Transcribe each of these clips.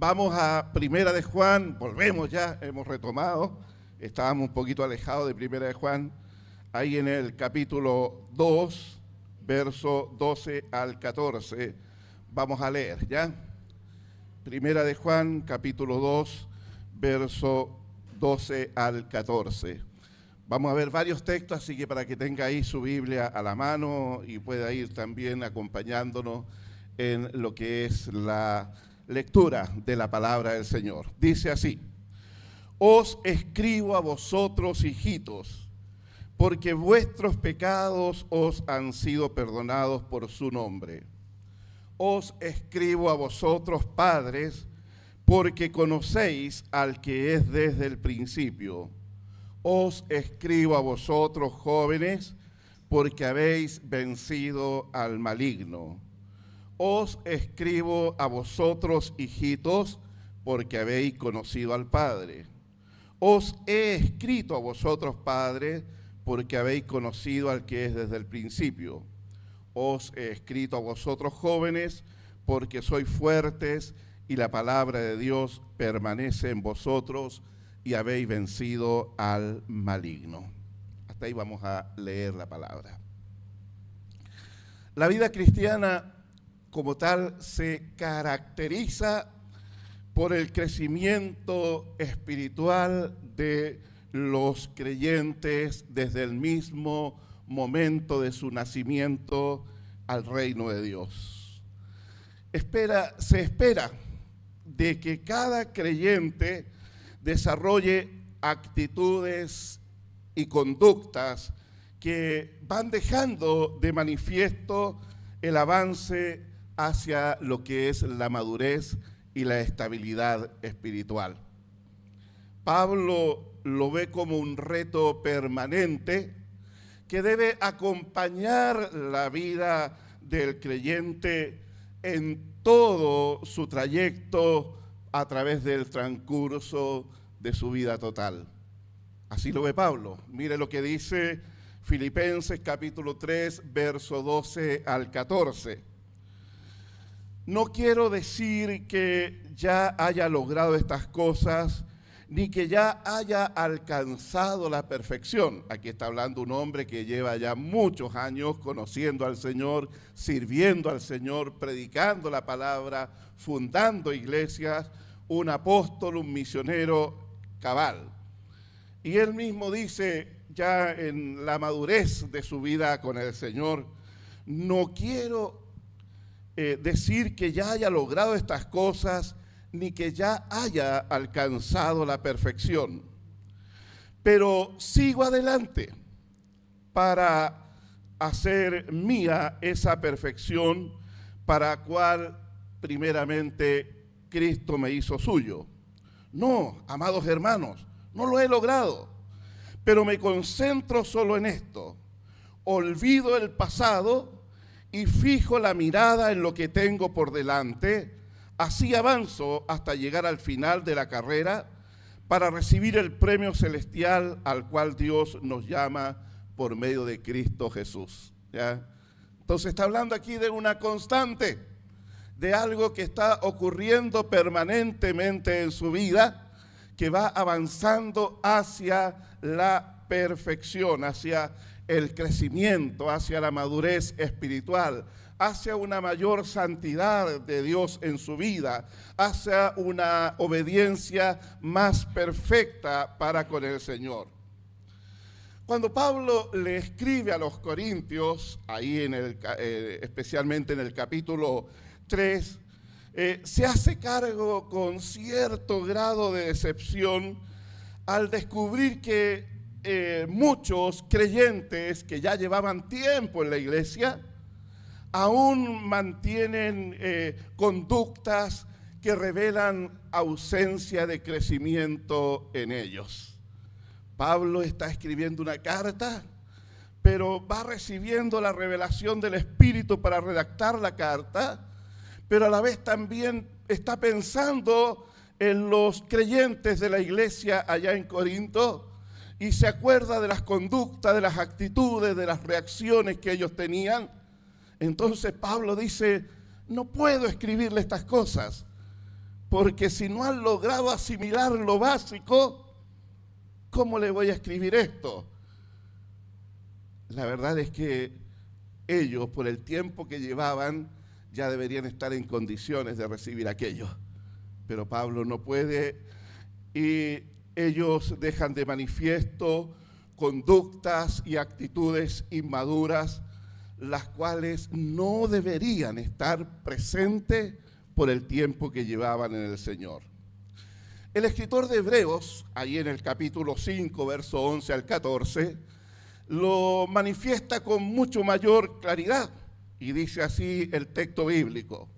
Vamos a Primera de Juan, volvemos ya, hemos retomado, estábamos un poquito alejados de Primera de Juan, ahí en el capítulo 2, verso 12 al 14, vamos a leer, ¿ya? Primera de Juan, capítulo 2, verso 12 al 14. Vamos a ver varios textos, así que para que tenga ahí su Biblia a la mano y pueda ir también acompañándonos en lo que es la lectura de la palabra del Señor. Dice así: os escribo a vosotros, hijitos, porque vuestros pecados os han sido perdonados por su nombre. Os escribo a vosotros, padres, porque conocéis al que es desde el principio. Os escribo a vosotros, jóvenes, porque habéis vencido al maligno. Os escribo a vosotros, hijitos, porque habéis conocido al Padre. Os he escrito a vosotros, padres, porque habéis conocido al que es desde el principio. Os he escrito a vosotros, jóvenes, porque sois fuertes y la palabra de Dios permanece en vosotros y habéis vencido al maligno. Hasta ahí vamos a leer la palabra. La vida cristiana como tal se caracteriza por el crecimiento espiritual de los creyentes desde el mismo momento de su nacimiento al reino de Dios. Se espera de que cada creyente desarrolle actitudes y conductas que van dejando de manifiesto el avance hacia lo que es la madurez y la estabilidad espiritual. Pablo lo ve como un reto permanente que debe acompañar la vida del creyente en todo su trayecto a través del transcurso de su vida total. Así lo ve Pablo. Mire lo que dice Filipenses capítulo 3, verso 12 al 14. No quiero decir que ya haya logrado estas cosas, ni que ya haya alcanzado la perfección. Aquí está hablando un hombre que lleva ya muchos años conociendo al Señor, sirviendo al Señor, predicando la palabra, fundando iglesias, un apóstol, un misionero cabal. Y él mismo dice, ya en la madurez de su vida con el Señor, no quiero decir que ya haya logrado estas cosas, ni que ya haya alcanzado la perfección, pero sigo adelante para hacer mía esa perfección para la cual primeramente Cristo me hizo suyo. No, amados hermanos, no lo he logrado, pero me concentro solo en esto. Olvido el pasado y fijo la mirada en lo que tengo por delante. Así avanzo hasta llegar al final de la carrera para recibir el premio celestial al cual Dios nos llama por medio de Cristo Jesús. ¿Ya? Entonces está hablando aquí de una constante, de algo que está ocurriendo permanentemente en su vida, que va avanzando hacia la perfección, hacia el crecimiento, hacia la madurez espiritual, hacia una mayor santidad de Dios en su vida, hacia una obediencia más perfecta para con el Señor. Cuando Pablo le escribe a los Corintios, ahí especialmente en el capítulo 3, se hace cargo con cierto grado de decepción al descubrir que muchos creyentes que ya llevaban tiempo en la iglesia aún mantienen conductas que revelan ausencia de crecimiento en ellos. Pablo está escribiendo una carta, pero va recibiendo la revelación del Espíritu para redactar la carta, pero a la vez también está pensando en los creyentes de la iglesia allá en Corinto y se acuerda de las conductas, de las actitudes, de las reacciones que ellos tenían. Entonces Pablo dice, no puedo escribirle estas cosas porque si no han logrado asimilar lo básico, ¿cómo le voy a escribir esto? La verdad es que ellos, por el tiempo que llevaban, ya deberían estar en condiciones de recibir aquello. Pero Pablo no puede, y ellos dejan de manifiesto conductas y actitudes inmaduras, las cuales no deberían estar presentes por el tiempo que llevaban en el Señor. El escritor de Hebreos, ahí en el capítulo 5, verso 11 al 14, lo manifiesta con mucho mayor claridad, y dice así el texto bíblico.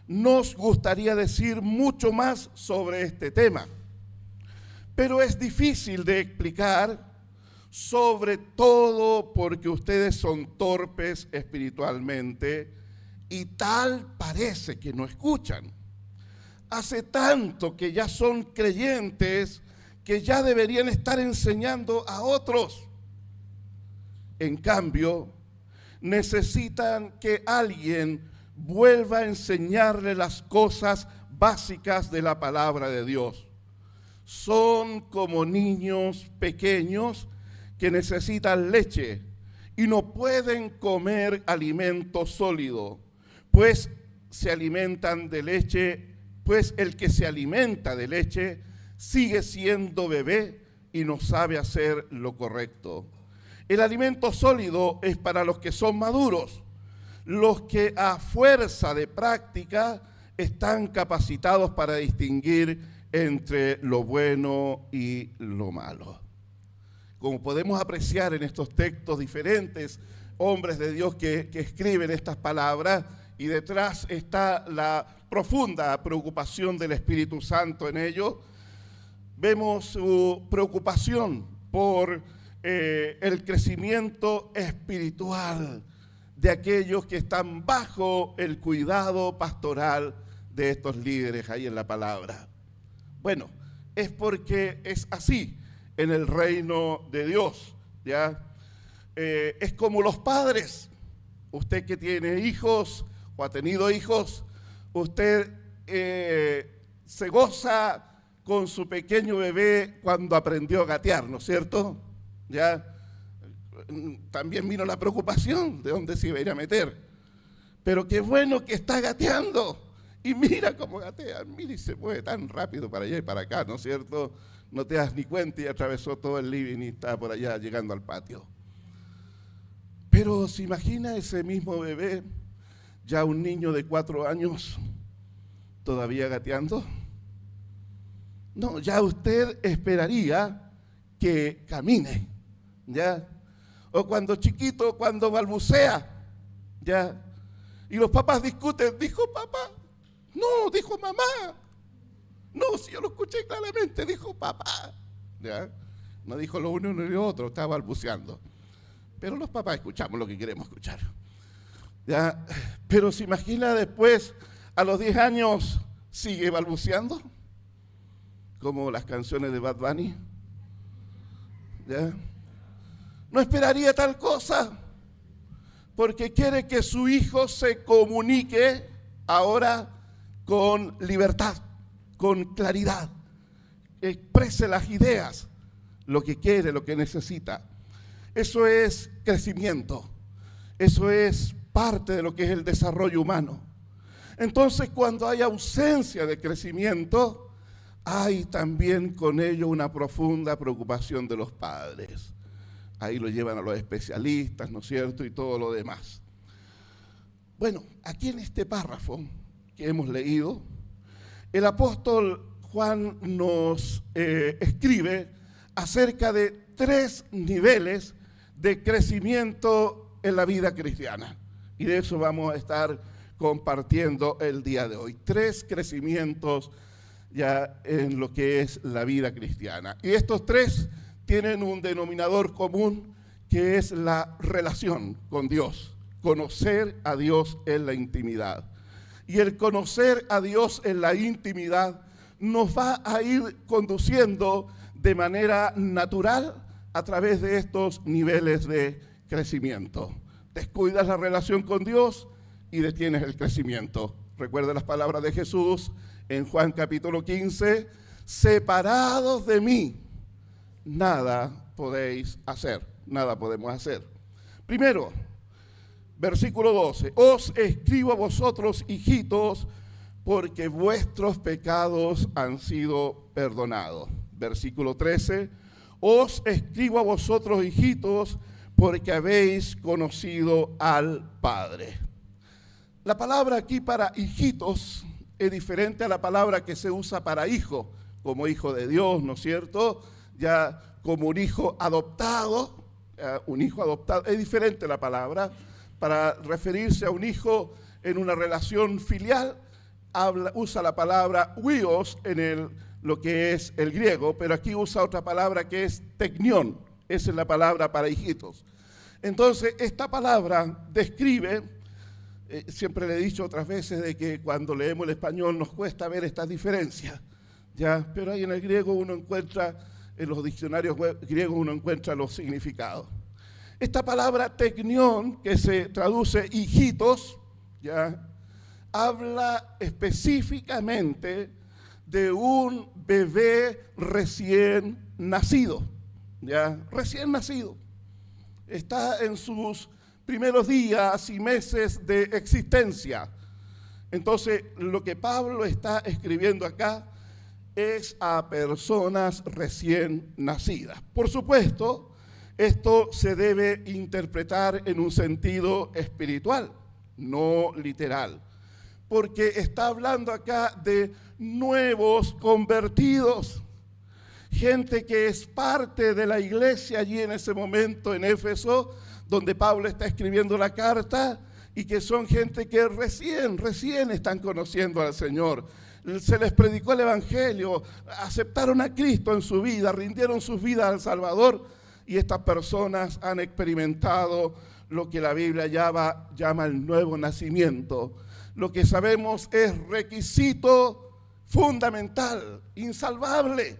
Nos gustaría decir mucho más sobre este tema, pero es difícil de explicar, sobre todo porque ustedes son torpes espiritualmente y tal parece que no escuchan. Hace tanto que ya son creyentes que ya deberían estar enseñando a otros. En cambio, necesitan que alguien vuelva a enseñarle las cosas básicas de la palabra de Dios. Son como niños pequeños que necesitan leche y no pueden comer alimento sólido, pues se alimentan de leche, pues el que se alimenta de leche sigue siendo bebé y no sabe hacer lo correcto. El alimento sólido es para los que son maduros, los que a fuerza de práctica están capacitados para distinguir entre lo bueno y lo malo. Como podemos apreciar en estos textos diferentes, hombres de Dios que escriben estas palabras, y detrás está la profunda preocupación del Espíritu Santo en ellos, vemos su preocupación por el crecimiento espiritual de aquellos que están bajo el cuidado pastoral de estos líderes ahí en la palabra. Bueno, es porque es así en el reino de Dios, ¿ya? Es como los padres. Usted que tiene hijos o ha tenido hijos, usted se goza con su pequeño bebé cuando aprendió a gatear, ¿no es cierto? Ya también vino la preocupación de dónde se iba a ir a meter. Pero qué bueno que está gateando. Y mira cómo gatea, mira y se mueve tan rápido para allá y para acá, ¿no es cierto? No te das ni cuenta y atravesó todo el living y está por allá llegando al patio. Pero se imagina ese mismo bebé, ya un niño de 4 años, todavía gateando. No, ya usted esperaría que camine, ¿ya? O cuando chiquito, cuando balbucea, ¿ya? Y los papás discuten, ¿dijo papá? No, dijo mamá. No, si yo lo escuché claramente, dijo papá, ¿ya? No dijo lo uno ni lo otro, estaba balbuceando. Pero los papás escuchamos lo que queremos escuchar, ¿ya? Pero se imagina después, a los 10 años, sigue balbuceando, como las canciones de Bad Bunny, ¿ya? No esperaría tal cosa, porque quiere que su hijo se comunique ahora con libertad, con claridad, exprese las ideas, lo que quiere, lo que necesita. Eso es crecimiento, eso es parte de lo que es el desarrollo humano. Entonces, cuando hay ausencia de crecimiento, hay también con ello una profunda preocupación de los padres. Ahí lo llevan a los especialistas, ¿no es cierto? Y todo lo demás. Bueno, aquí en este párrafo que hemos leído, el apóstol Juan nos escribe acerca de 3 niveles de crecimiento en la vida cristiana. Y de eso vamos a estar compartiendo el día de hoy. 3 crecimientos ya en lo que es la vida cristiana. Y estos 3 tienen un denominador común, que es la relación con Dios, conocer a Dios en la intimidad. Y el conocer a Dios en la intimidad nos va a ir conduciendo de manera natural a través de estos niveles de crecimiento. Descuidas la relación con Dios y detienes el crecimiento. Recuerda las palabras de Jesús en Juan capítulo 15, separados de mí, nada podéis hacer, nada podemos hacer. Primero, versículo 12, os escribo a vosotros, hijitos, porque vuestros pecados han sido perdonados. Versículo 13, os escribo a vosotros, hijitos, porque habéis conocido al Padre. La palabra aquí para hijitos es diferente a la palabra que se usa para hijo, como hijo de Dios, ¿no es cierto? Ya como un hijo adoptado, es diferente la palabra. Para referirse a un hijo en una relación filial, usa la palabra huios en lo que es el griego, pero aquí usa otra palabra que es teknion, esa es la palabra para hijitos. Entonces, esta palabra describe, siempre le he dicho otras veces de que cuando leemos el español nos cuesta ver estas diferencias, ¿ya? Pero ahí en el griego uno encuentra, en los diccionarios griegos uno encuentra los significados. Esta palabra teknion, que se traduce hijitos, ¿ya? Habla específicamente de un bebé recién nacido, ¿ya? Recién nacido. Está en sus primeros días y meses de existencia. Entonces, lo que Pablo está escribiendo acá es a personas recién nacidas. Por supuesto, esto se debe interpretar en un sentido espiritual, no literal, porque está hablando acá de nuevos convertidos, gente que es parte de la iglesia allí en ese momento en Éfeso, donde Pablo está escribiendo la carta, y que son gente que recién están conociendo al Señor. Se les predicó el Evangelio, aceptaron a Cristo en su vida, rindieron sus vidas al Salvador, y estas personas han experimentado lo que la Biblia llama el nuevo nacimiento. Lo que sabemos es requisito fundamental, insalvable,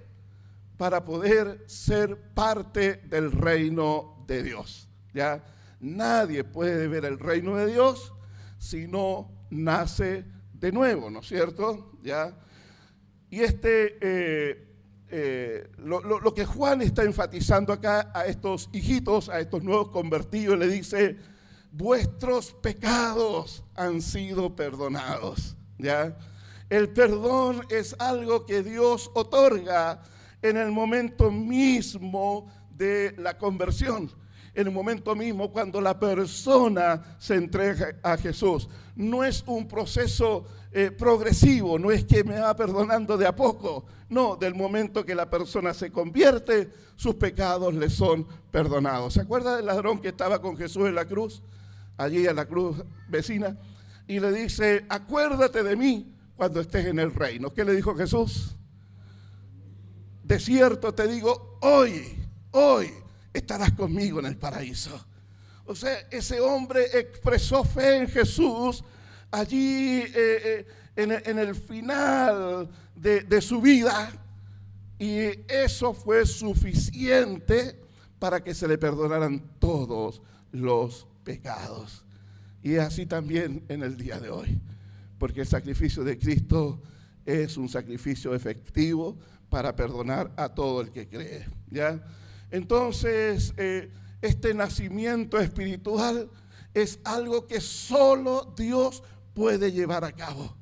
para poder ser parte del reino de Dios. ¿Ya? Nadie puede ver el reino de Dios si no nace de nuevo, ¿no es cierto? ¿Ya? Y lo que Juan está enfatizando acá a estos hijitos, a estos nuevos convertidos, le dice, vuestros pecados han sido perdonados, ¿ya? El perdón es algo que Dios otorga en el momento mismo de la conversión, en el momento mismo cuando la persona se entrega a Jesús. No es un proceso progresivo, no es que me va perdonando de a poco. No, del momento que la persona se convierte, sus pecados le son perdonados. ¿Se acuerda del ladrón que estaba con Jesús en la cruz? Allí en la cruz vecina, y le dice, acuérdate de mí cuando estés en el reino. ¿Qué le dijo Jesús? De cierto te digo, hoy estarás conmigo en el paraíso. O sea, ese hombre expresó fe en Jesús allí en el final de su vida, y eso fue suficiente para que se le perdonaran todos los pecados. Y es así también en el día de hoy, porque el sacrificio de Cristo es un sacrificio efectivo para perdonar a todo el que cree, ¿ya? Entonces, este nacimiento espiritual es algo que solo Dios puede llevar a cabo.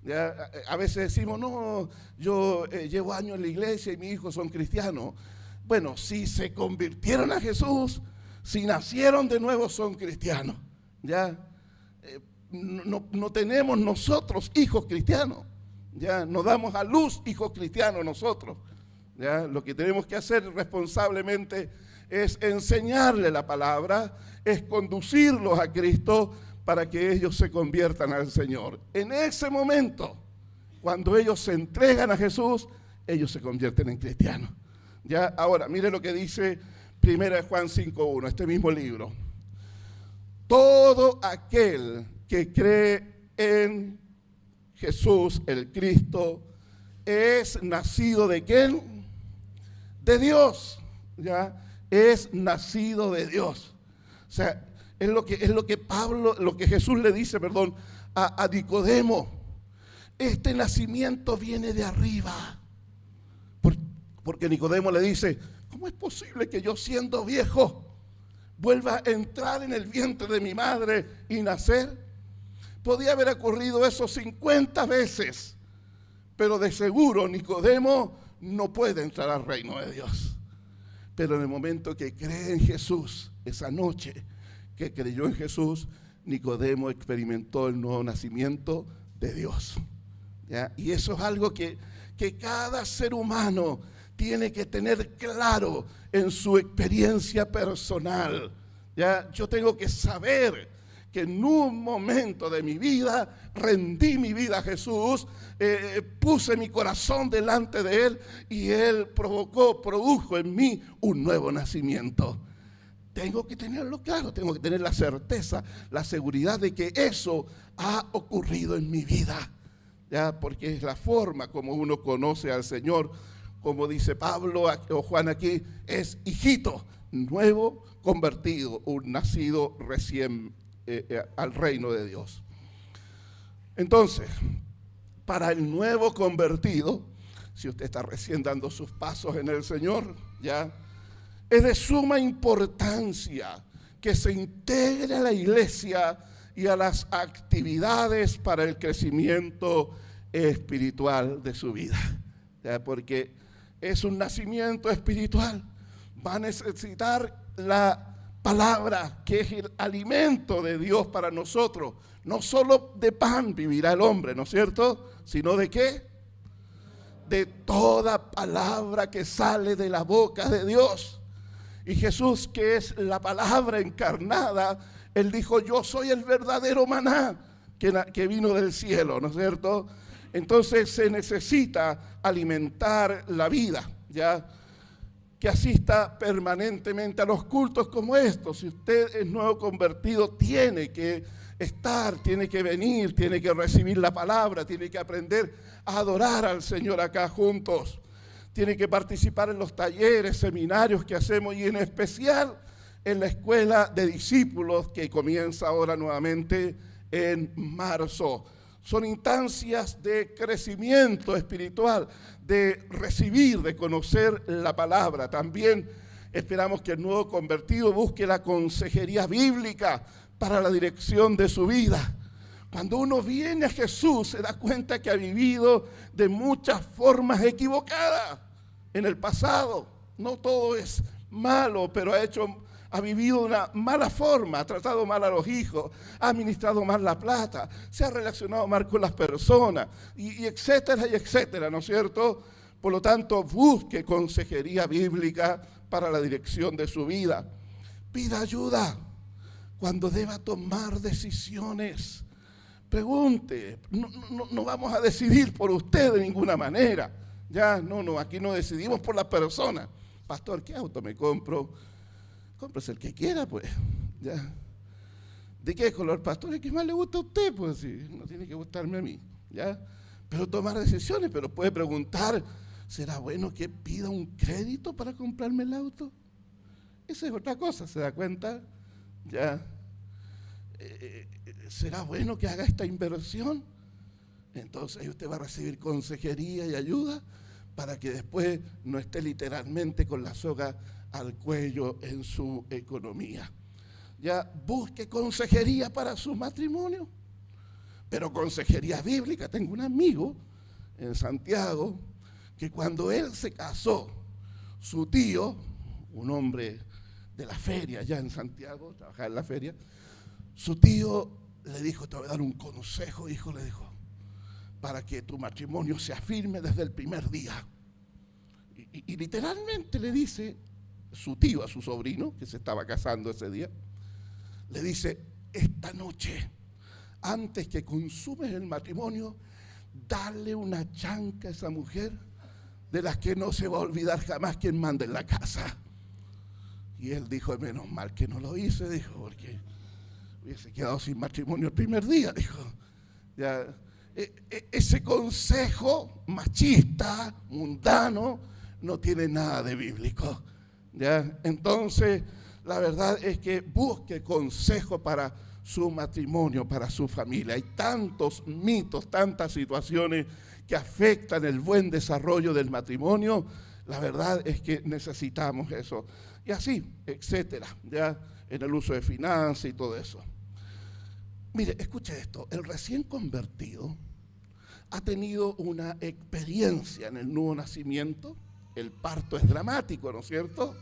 ¿Ya? A veces decimos, no, yo llevo años en la iglesia y mis hijos son cristianos. Bueno, si se convirtieron a Jesús, si nacieron de nuevo, son cristianos. ¿Ya? No tenemos nosotros hijos cristianos. ¿Ya? No damos a luz hijos cristianos nosotros. ¿Ya? Lo que tenemos que hacer responsablemente es enseñarle la palabra, es conducirlos a Cristo para que ellos se conviertan al Señor. En ese momento, cuando ellos se entregan a Jesús, ellos se convierten en cristianos. ¿Ya? Ahora, mire lo que dice 1 Juan 5:1, este mismo libro. Todo aquel que cree en Jesús, el Cristo, es nacido ¿de quién? De Dios, ¿ya? Es nacido de Dios. O sea, es lo que Jesús le dice, a Nicodemo. este nacimiento viene de arriba. Porque Nicodemo le dice, ¿cómo es posible que yo siendo viejo vuelva a entrar en el vientre de mi madre y nacer? Podía haber ocurrido eso 50 veces, pero de seguro Nicodemo no puede entrar al reino de Dios. Pero en el momento que cree en Jesús, esa noche que creyó en Jesús, Nicodemo experimentó el nuevo nacimiento de Dios. ¿Ya? Y eso es algo que cada ser humano tiene que tener claro en su experiencia personal. ¿Ya? Yo tengo que saber que en un momento de mi vida rendí mi vida a Jesús, puse mi corazón delante de Él y Él produjo en mí un nuevo nacimiento. Tengo que tenerlo claro, tengo que tener la certeza, la seguridad de que eso ha ocurrido en mi vida. ¿Ya? Porque es la forma como uno conoce al Señor, como dice Pablo o Juan aquí, es hijito, nuevo convertido, un nacido recién al reino de Dios. Entonces, para el nuevo convertido, si usted está recién dando sus pasos en el Señor, ya es de suma importancia que se integre a la iglesia y a las actividades para el crecimiento espiritual de su vida, ¿ya? Porque es un nacimiento espiritual. Va a necesitar la palabra, que es el alimento de Dios para nosotros. No solo de pan vivirá el hombre, ¿no es cierto? Sino de ¿qué? De toda palabra que sale de la boca de Dios. Y Jesús, que es la palabra encarnada, Él dijo, yo soy el verdadero maná que vino del cielo, ¿no es cierto? Entonces se necesita alimentar la vida, ¿ya? Que asista permanentemente a los cultos como estos. Si usted es nuevo convertido, tiene que estar, tiene que venir, tiene que recibir la palabra, tiene que aprender a adorar al Señor acá juntos. Tiene que participar en los talleres, seminarios que hacemos y en especial en la escuela de discípulos que comienza ahora nuevamente en marzo. Son instancias de crecimiento espiritual, de recibir, de conocer la palabra. También esperamos que el nuevo convertido busque la consejería bíblica para la dirección de su vida. Cuando uno viene a Jesús, se da cuenta que ha vivido de muchas formas equivocadas en el pasado. No todo es malo, pero ha vivido de una mala forma, ha tratado mal a los hijos, ha administrado mal la plata, se ha relacionado mal con las personas, y etcétera, ¿no es cierto? Por lo tanto, busque consejería bíblica para la dirección de su vida. Pida ayuda cuando deba tomar decisiones. Pregunte, no vamos a decidir por usted de ninguna manera. Ya, aquí no decidimos por la persona. Pastor, ¿qué auto me compro? Cómprese el que quiera, pues. Ya. ¿De qué color, pastor? El que más le gusta a usted, pues sí, no tiene que gustarme a mí. ¿Ya? Pero tomar decisiones, pero puede preguntar, ¿será bueno que pida un crédito para comprarme el auto? Esa es otra cosa, ¿se da cuenta? ¿Ya? ¿Será bueno que haga esta inversión? Entonces usted va a recibir consejería y ayuda para que después no esté literalmente con la soga al cuello en su economía. Ya, busque consejería para su matrimonio, pero consejería bíblica. Tengo un amigo en Santiago que cuando él se casó, su tío, un hombre de la feria allá en Santiago, trabajaba en la feria, su tío le dijo, te voy a dar un consejo, hijo, le dijo, para que tu matrimonio se afirme desde el primer día. Y literalmente le dice su tío a su sobrino, que se estaba casando ese día, le dice, esta noche, antes que consumes el matrimonio, dale una chanca a esa mujer de las que no se va a olvidar jamás quien manda en la casa. Y él dijo, menos mal que no lo hice, dijo, porque hubiese quedado sin matrimonio el primer día, dijo. Ya, ese consejo machista, mundano, no tiene nada de bíblico. ¿Ya? Entonces, la verdad es que busque consejo para su matrimonio, para su familia. Hay tantos mitos, tantas situaciones que afectan el buen desarrollo del matrimonio. La verdad es que necesitamos eso. Y así, etcétera, ya en el uso de finanzas y todo eso. Mire, escuche esto, el recién convertido ha tenido una experiencia en el nuevo nacimiento. El parto es dramático, ¿no es cierto?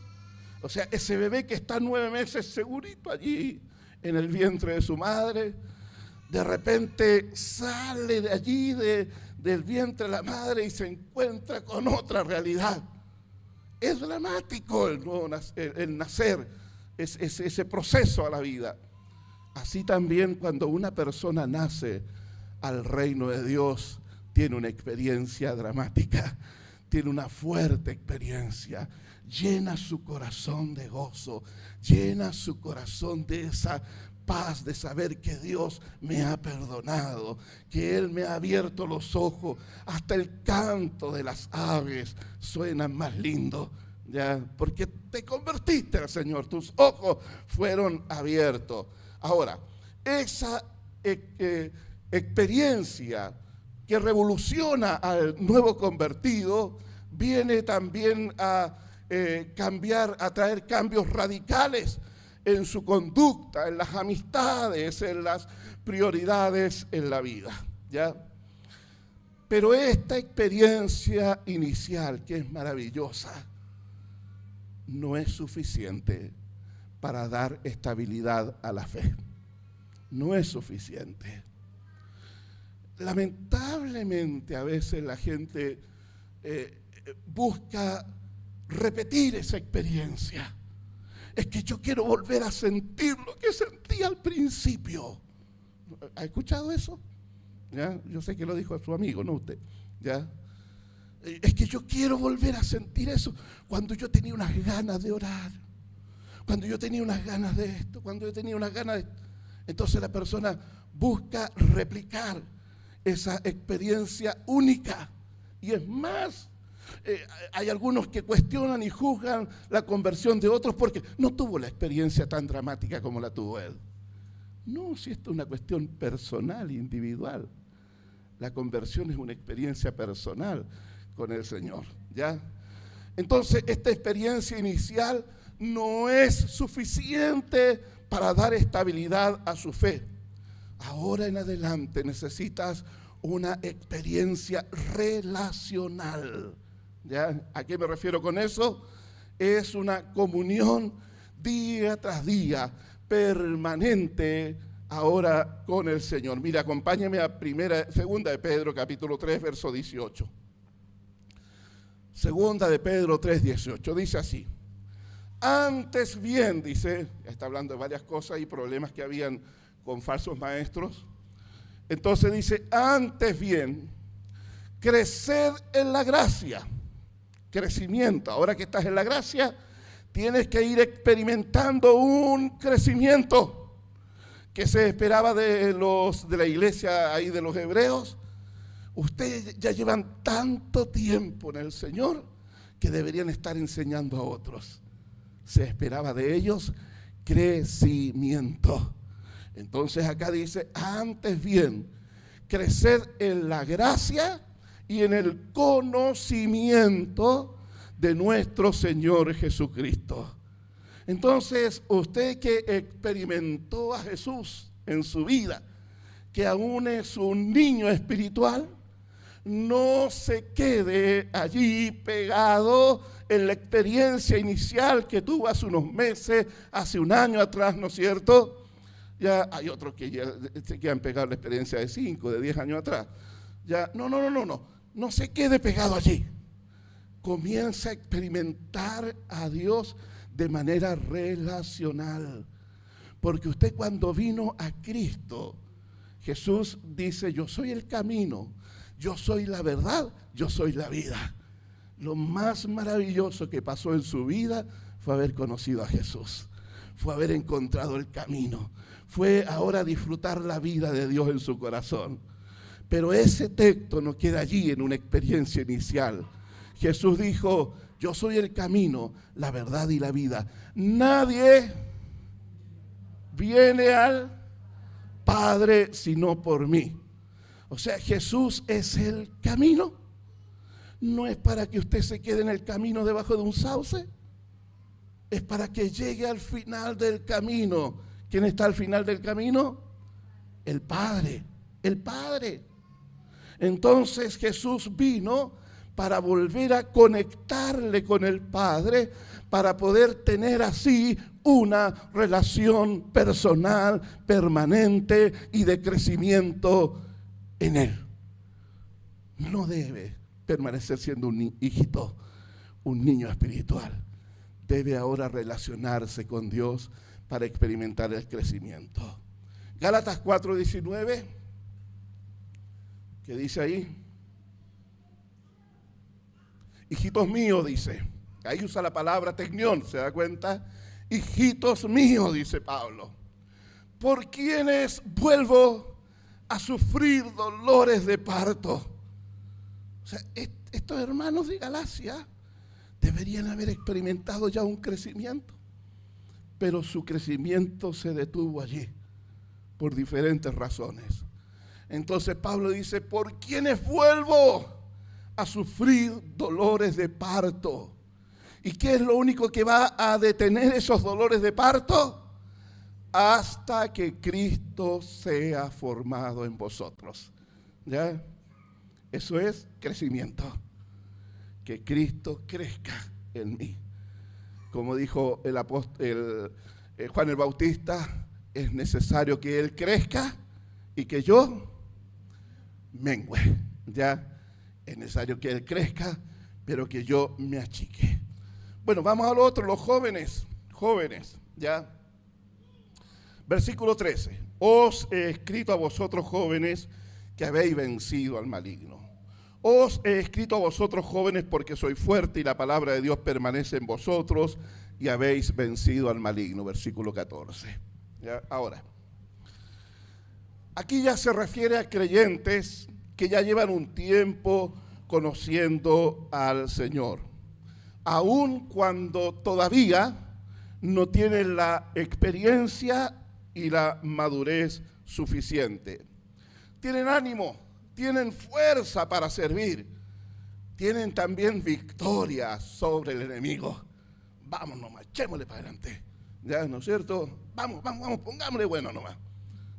O sea, ese bebé que está 9 meses segurito allí en el vientre de su madre, de repente sale de allí, del vientre de la madre, y se encuentra con otra realidad. Es dramático el nacer, ese proceso a la vida. Así también cuando una persona nace al reino de Dios, tiene una experiencia dramática, tiene una fuerte experiencia, llena su corazón de gozo, llena su corazón de esa paz de saber que Dios me ha perdonado, que Él me ha abierto los ojos, hasta el canto de las aves suena más lindo, ¿ya? Porque te convertiste al Señor, tus ojos fueron abiertos. Ahora, esa experiencia que revoluciona al nuevo convertido viene también a traer cambios radicales en su conducta, en las amistades, en las prioridades en la vida, ¿ya? Pero esta experiencia inicial, que es maravillosa, no es suficiente para dar estabilidad a la fe. No es suficiente. Lamentablemente a veces la gente busca repetir esa experiencia. Es que yo quiero volver a sentir lo que sentí al principio. ¿Ha escuchado eso? ¿Ya? Yo sé que lo dijo a su amigo, no usted. ¿Ya? Es que yo quiero volver a sentir eso cuando yo tenía unas ganas de orar, cuando yo tenía unas ganas de esto, cuando yo tenía unas ganas de... Entonces la persona busca replicar esa experiencia única. Y es más, hay algunos que cuestionan y juzgan la conversión de otros porque no tuvo la experiencia tan dramática como la tuvo él. No, si esto es una cuestión personal, individual. La conversión es una experiencia personal con el Señor, ¿ya? Entonces, esta experiencia inicial no es suficiente para dar estabilidad a su fe. Ahora en adelante necesitas una experiencia relacional, ¿ya? ¿A qué me refiero con eso? Es una comunión día tras día, permanente, ahora con el Señor. Mira, acompáñame a segunda de Pedro, capítulo 3, verso 18. Segunda de Pedro 3, 18, dice así. Antes bien, dice, está hablando de varias cosas y problemas que habían con falsos maestros. Entonces dice, antes bien, creced en la gracia, crecimiento. Ahora que estás en la gracia, tienes que ir experimentando un crecimiento que se esperaba de la iglesia ahí de los hebreos. Ustedes ya llevan tanto tiempo en el Señor que deberían estar enseñando a otros. Se esperaba de ellos crecimiento. Entonces acá dice, antes bien, crecer en la gracia y en el conocimiento de nuestro Señor Jesucristo. Entonces, usted que experimentó a Jesús en su vida, que aún es un niño espiritual, no se quede allí pegado en la experiencia inicial que tuvo hace unos meses, hace un año atrás, ¿no es cierto? Ya hay otros que ya se quedan pegados en la experiencia de 5, de 10 años atrás. Ya, no se quede pegado allí. Comienza a experimentar a Dios de manera relacional. Porque usted cuando vino a Cristo, Jesús dice, yo soy el camino, yo soy la verdad, yo soy la vida. Lo más maravilloso que pasó en su vida fue haber conocido a Jesús, fue haber encontrado el camino, fue ahora disfrutar la vida de Dios en su corazón. Pero ese texto no queda allí en una experiencia inicial. Jesús dijo, yo soy el camino, la verdad y la vida. Nadie viene al Padre sino por mí. O sea, Jesús es el camino. No es para que usted se quede en el camino debajo de un sauce. Es para que llegue al final del camino. ¿Quién está al final del camino? El Padre. El Padre. Entonces Jesús vino para volver a conectarle con el Padre, para poder tener así una relación personal, permanente y de crecimiento en Él. No debe permanecer siendo un hijito, un niño espiritual. Debe ahora relacionarse con Dios para experimentar el crecimiento. Gálatas 4:19, ¿qué dice ahí? Hijitos míos, dice. Ahí usa la palabra tecnión, ¿se da cuenta? Hijitos míos, dice Pablo, por quienes vuelvo a sufrir dolores de parto. O sea, estos hermanos de Galacia deberían haber experimentado ya un crecimiento, pero su crecimiento se detuvo allí por diferentes razones. Entonces Pablo dice, por quienes vuelvo a sufrir dolores de parto. ¿Y qué es lo único que va a detener esos dolores de parto? Hasta que Cristo sea formado en vosotros. ¿Ya? Eso es crecimiento. Que Cristo crezca en mí. Como dijo el apóstol Juan el Bautista, es necesario que Él crezca y que yo mengüe. ¿Ya? Es necesario que Él crezca, pero que yo me achique. Bueno, vamos a lo otro, los jóvenes, ¿ya? Versículo 13. Os he escrito a vosotros jóvenes que habéis vencido al maligno. Os he escrito a vosotros jóvenes porque sois fuerte y la palabra de Dios permanece en vosotros y habéis vencido al maligno. Versículo 14. ¿Ya? Ahora, aquí ya se refiere a creyentes que ya llevan un tiempo conociendo al Señor, aun cuando todavía no tienen la experiencia y la madurez suficiente. Tienen ánimo, tienen fuerza para servir, tienen también victoria sobre el enemigo. Vamos nomás, echémosle para adelante, ¿ya? ¿No es cierto? Vamos, pongámosle bueno nomás.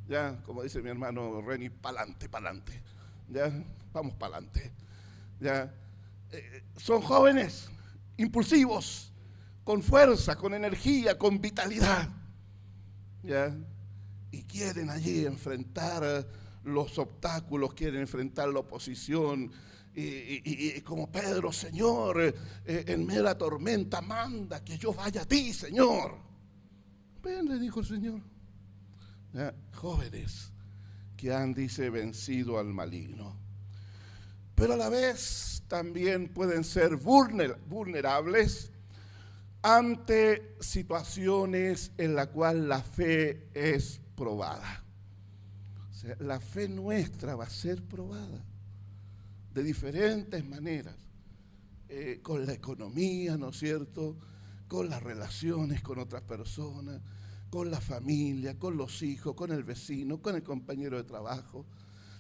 Ya, como dice mi hermano Reni, pa'lante. Ya, vamos pa'lante. Ya, son jóvenes, impulsivos, con fuerza, con energía, con vitalidad. Ya, y quieren allí enfrentar los obstáculos, quieren enfrentar la oposición. Y como Pedro, Señor, en medio de la tormenta, manda que yo vaya a ti, Señor. Ven, le dijo el Señor. ¿Ya? Jóvenes que han, dice, vencido al maligno, pero a la vez también pueden ser vulnerables ante situaciones en las cuales la fe es probada. O sea, la fe nuestra va a ser probada de diferentes maneras, con la economía, ¿no es cierto?, con las relaciones con otras personas, con la familia, con los hijos, con el vecino, con el compañero de trabajo.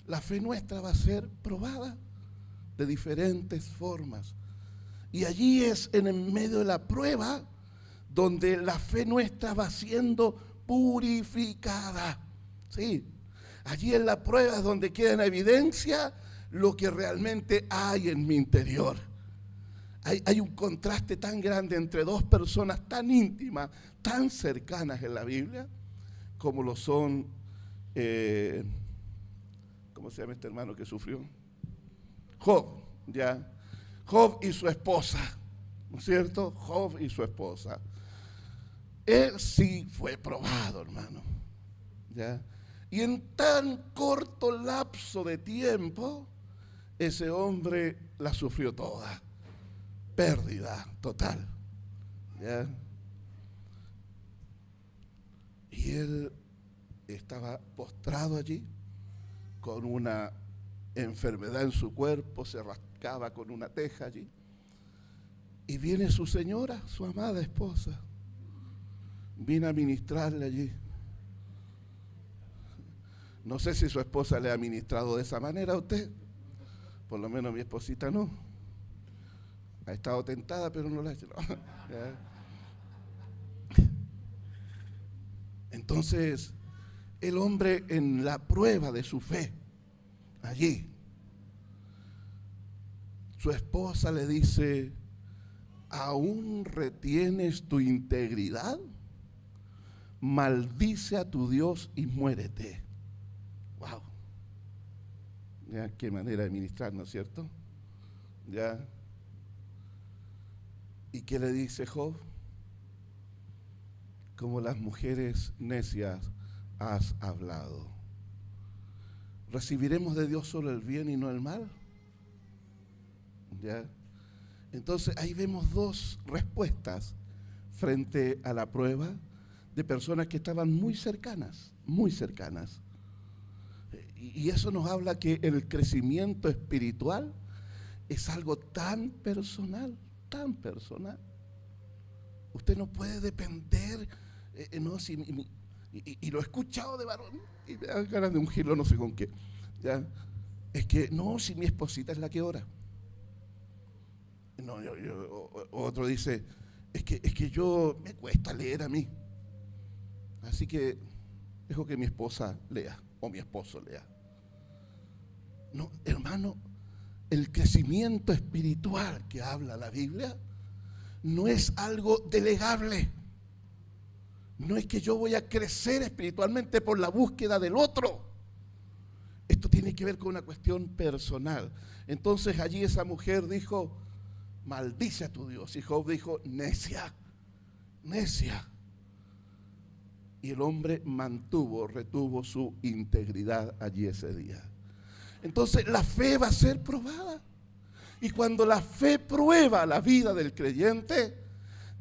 La fe nuestra va a ser probada de diferentes formas. Y allí es en el medio de la prueba donde la fe nuestra va siendo purificada. Sí, allí en la prueba es donde queda en evidencia lo que realmente hay en mi interior. Hay un contraste tan grande entre dos personas tan íntimas, tan cercanas en la Biblia, como lo son, ¿cómo se llama este hermano que sufrió? Job, ¿ya? Job y su esposa, ¿no es cierto? Job y su esposa. Él sí fue probado, hermano, ¿ya? Y en tan corto lapso de tiempo, ese hombre la sufrió toda. Pérdida total, ¿ya? Y él estaba postrado allí con una enfermedad en su cuerpo, se rascaba con una teja allí. Y viene su señora, su amada esposa, viene a ministrarle allí. No sé si su esposa le ha ministrado de esa manera a usted. Por lo menos mi esposita no. Ha estado tentada, pero no la ha hecho. No. Entonces, el hombre en la prueba de su fe, allí, su esposa le dice: ¿aún retienes tu integridad? Maldice a tu Dios y muérete. Wow. Ya, qué manera de ministrar, ¿no es cierto? Ya. ¿Y qué le dice Job? Como las mujeres necias has hablado. ¿Recibiremos de Dios solo el bien y no el mal? ¿Ya? Entonces ahí vemos dos respuestas frente a la prueba de personas que estaban muy cercanas, muy cercanas. Y eso nos habla que el crecimiento espiritual es algo tan personal, tan personal. Usted no puede depender, no, si y lo he escuchado de varón y me dan ganas de ungirlo no sé con qué. ¿Ya? Es que no, si mi esposita es la que ora. No, otro dice, es que yo me cuesta leer a mí. Así que dejo que mi esposa lea o mi esposo lea. No, hermano, el crecimiento espiritual que habla la Biblia no es algo delegable. No es que yo voy a crecer espiritualmente por la búsqueda del otro. Esto tiene que ver con una cuestión personal. Entonces allí esa mujer dijo: maldice a tu Dios. Y Job dijo: necia, necia. Y el hombre retuvo su integridad allí ese día. Entonces la fe va a ser probada. Y cuando la fe prueba la vida del creyente,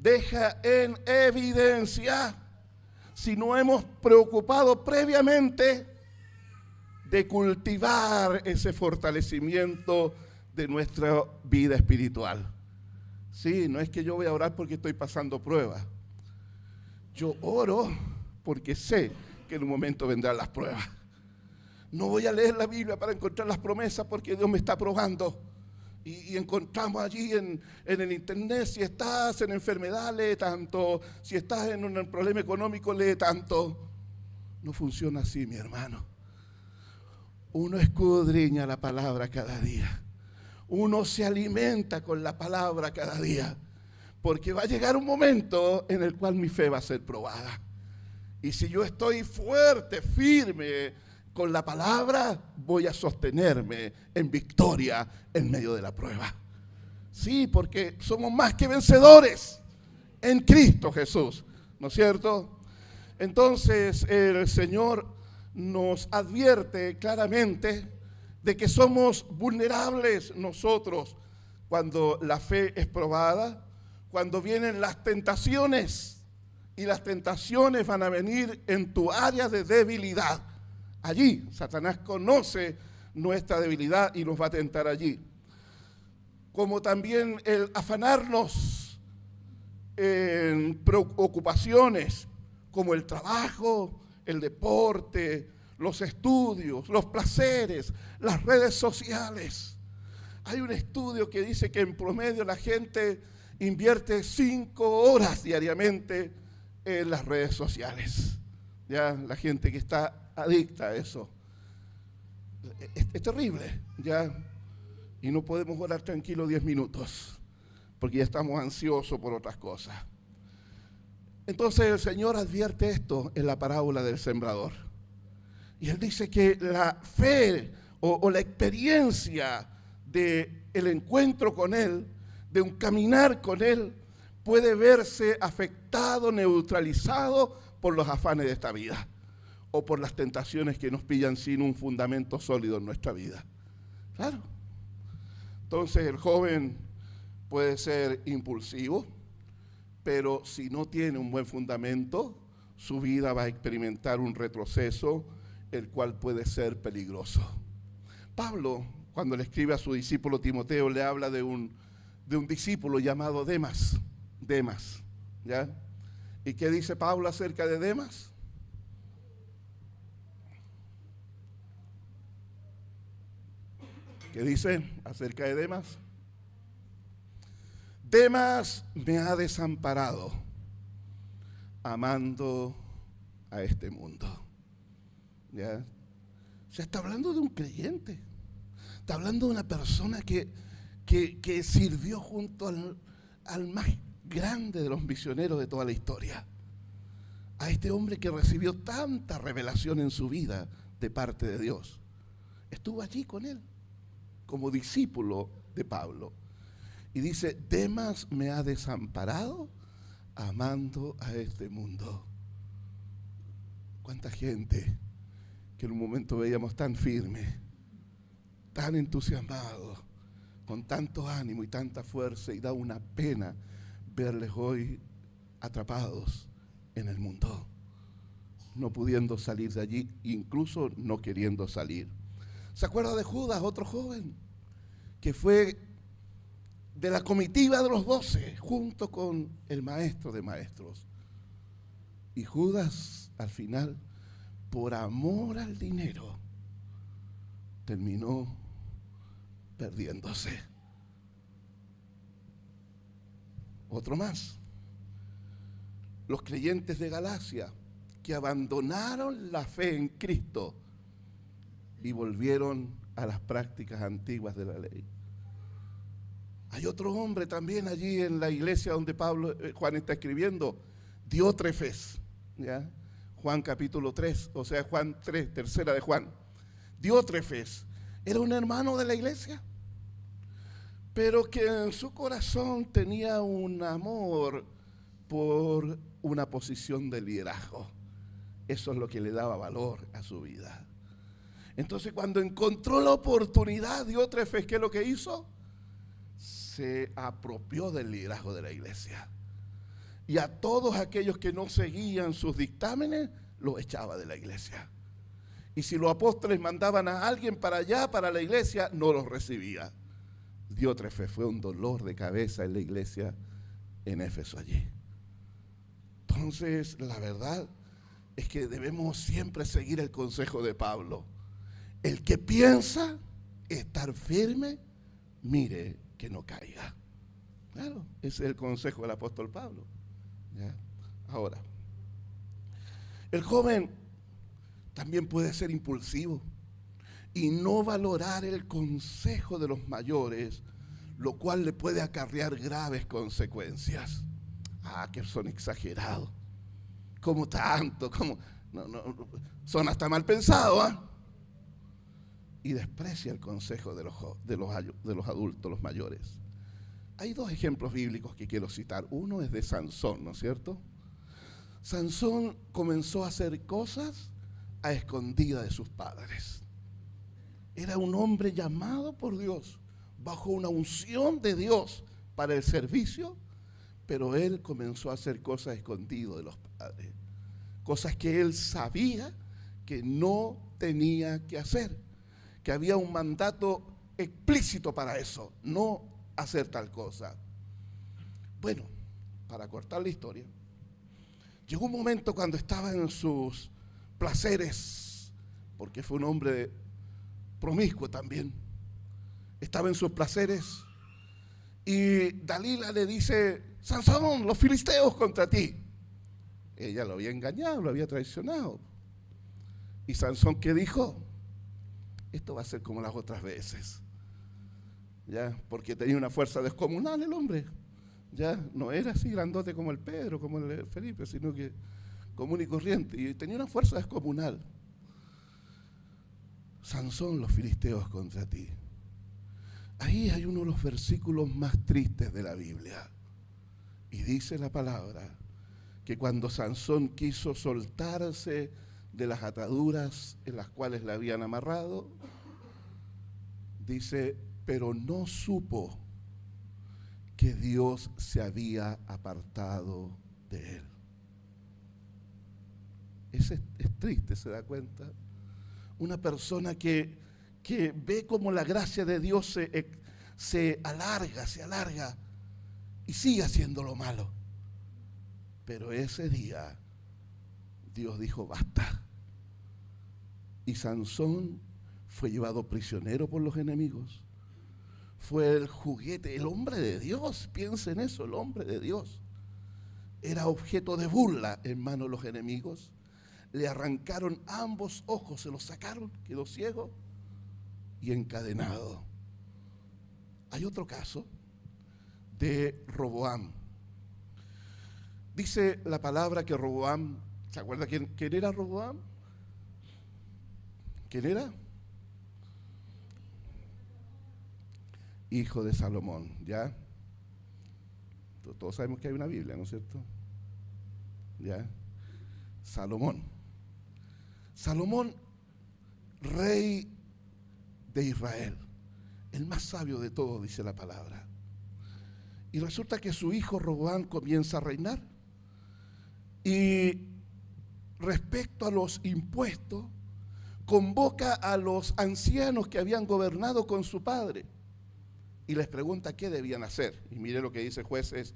deja en evidencia si no hemos preocupado previamente de cultivar ese fortalecimiento de nuestra vida espiritual. Sí, no es que yo voy a orar porque estoy pasando pruebas. Yo oro porque sé que en un momento vendrán las pruebas. No voy a leer la Biblia para encontrar las promesas porque Dios me está probando. Y encontramos allí en el internet: si estás en enfermedad, lee tanto. Si estás en un problema económico, lee tanto. No funciona así, mi hermano. Uno escudriña la palabra cada día. Uno se alimenta con la palabra cada día. Porque va a llegar un momento en el cual mi fe va a ser probada. Y si yo estoy fuerte, firme con la palabra, voy a sostenerme en victoria en medio de la prueba. Sí, porque somos más que vencedores en Cristo Jesús, ¿no es cierto? Entonces el Señor nos advierte claramente de que somos vulnerables nosotros cuando la fe es probada, cuando vienen las tentaciones, y las tentaciones van a venir en tu área de debilidad. Allí Satanás conoce nuestra debilidad y nos va a tentar allí. Como también el afanarnos en preocupaciones como el trabajo, el deporte, los estudios, los placeres, las redes sociales. Hay un estudio que dice que en promedio la gente invierte 5 horas diariamente en las redes sociales. Ya, la gente que está adicta a eso. Es terrible, ya. Y no podemos orar tranquilo 10 minutos, porque ya estamos ansiosos por otras cosas. Entonces el Señor advierte esto en la parábola del sembrador. Y Él dice que la fe o la experiencia del encuentro con Él, de un caminar con Él, puede verse afectado, neutralizado por los afanes de esta vida o por las tentaciones que nos pillan sin un fundamento sólido en nuestra vida. Claro. Entonces el joven puede ser impulsivo, pero si no tiene un buen fundamento, su vida va a experimentar un retroceso, el cual puede ser peligroso. Pablo, cuando le escribe a su discípulo Timoteo, le habla de un discípulo llamado Demas. Demas, ¿ya? ¿Y qué dice Pablo acerca de Demas? ¿Qué dice acerca de Demas? Demas me ha desamparado, amando a este mundo. ¿Ya? O sea, está hablando de un creyente. Está hablando de una persona que sirvió junto al más grande de los misioneros de toda la historia. A este hombre que recibió tanta revelación en su vida de parte de Dios. Estuvo allí con él, como discípulo de Pablo. Y dice, Demas me ha desamparado, amando a este mundo. ¿Cuánta gente que en un momento veíamos tan firme, tan entusiasmado, con tanto ánimo y tanta fuerza, y da una pena verles hoy atrapados en el mundo, no pudiendo salir de allí, incluso no queriendo salir? ¿Se acuerda de Judas, otro joven, que fue de la comitiva de los 12, junto con el maestro de maestros? Y Judas, al final, por amor al dinero, terminó perdiéndose. Otro más. Los creyentes de Galacia, que abandonaron la fe en Cristo y volvieron a las prácticas antiguas de la ley. Hay otro hombre también allí en la iglesia donde Juan está escribiendo, Diótrefes, ¿ya? Juan capítulo 3, o sea, Juan 3, tercera de Juan. Diótrefes era un hermano de la iglesia, pero que en su corazón tenía un amor por una posición de liderazgo. Eso es lo que le daba valor a su vida. Entonces, cuando encontró la oportunidad, Diótrefes, ¿qué es lo que hizo? Se apropió del liderazgo de la iglesia. Y a todos aquellos que no seguían sus dictámenes, los echaba de la iglesia. Y si los apóstoles mandaban a alguien para allá, para la iglesia, no los recibía. Diótrefes fue un dolor de cabeza en la iglesia en Éfeso allí. Entonces, la verdad es que debemos siempre seguir el consejo de Pablo. El que piensa estar firme, mire que no caiga. Claro, ese es el consejo del apóstol Pablo. ¿Ya? Ahora, el joven también puede ser impulsivo y no valorar el consejo de los mayores, lo cual le puede acarrear graves consecuencias. Que son exagerados. ¿Cómo tanto? ¿Cómo? No, son hasta mal pensados, ¿eh? Y desprecia el consejo de los adultos, los mayores. Hay dos ejemplos bíblicos que quiero citar. Uno es de Sansón, ¿no es cierto? Sansón comenzó a hacer cosas a escondidas de sus padres. Era un hombre llamado por Dios, bajo una unción de Dios para el servicio, pero él comenzó a hacer cosas escondidas de los padres. Cosas que él sabía que no tenía que hacer, que había un mandato explícito para eso, no hacer tal cosa. Bueno, para cortar la historia, llegó un momento cuando estaba en sus placeres, porque fue un hombre promiscuo también, estaba en sus placeres, y Dalila le dice: Sansón, los filisteos contra ti. Ella lo había engañado, lo había traicionado. Y Sansón, ¿qué dijo? Esto va a ser como las otras veces. ¿Ya? Porque tenía una fuerza descomunal el hombre. Ya no era así grandote como el Pedro, como el Felipe, sino que común y corriente. Y tenía una fuerza descomunal. Sansón, los filisteos contra ti. Ahí hay uno de los versículos más tristes de la Biblia. Y dice la palabra que cuando Sansón quiso soltarse de las ataduras en las cuales le habían amarrado, dice, pero no supo que Dios se había apartado de él. Es triste, ¿se da cuenta? Una persona que ve como la gracia de Dios se alarga y sigue haciendo lo malo. Pero ese día Dios dijo basta. Y Sansón fue llevado prisionero por los enemigos. fue el juguete, el hombre de Dios. Piensa en eso, el hombre de Dios. Era objeto de burla en manos de los enemigos. Le arrancaron ambos ojos, se los sacaron, quedó ciego y encadenado. Hay otro caso de Roboam. Dice la palabra que Roboam, ¿se acuerda quién era Roboam? ¿Quién era? Hijo de Salomón, ¿ya? Todos sabemos que hay una Biblia, ¿no es cierto? ¿Ya? Salomón, rey de Israel, el más sabio de todos, dice la palabra. Y resulta que su hijo Roboam comienza a reinar. Y respecto a los impuestos, convoca a los ancianos que habían gobernado con su padre y les pregunta qué debían hacer. Y mire lo que dice Jueces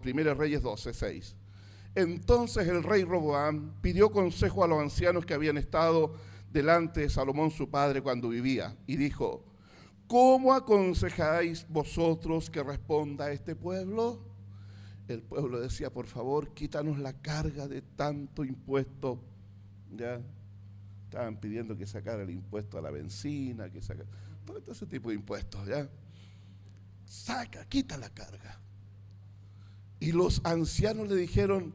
Primera Reyes 12:6. Entonces el rey Roboam pidió consejo a los ancianos que habían estado delante de Salomón su padre cuando vivía, y dijo: ¿cómo aconsejáis vosotros que responda a este pueblo? El pueblo decía: por favor, quítanos la carga de tanto impuesto. Ya estaban pidiendo que sacara el impuesto a la benzina, que sacara todo ese tipo de impuestos, ya. Quita la carga. Y los ancianos le dijeron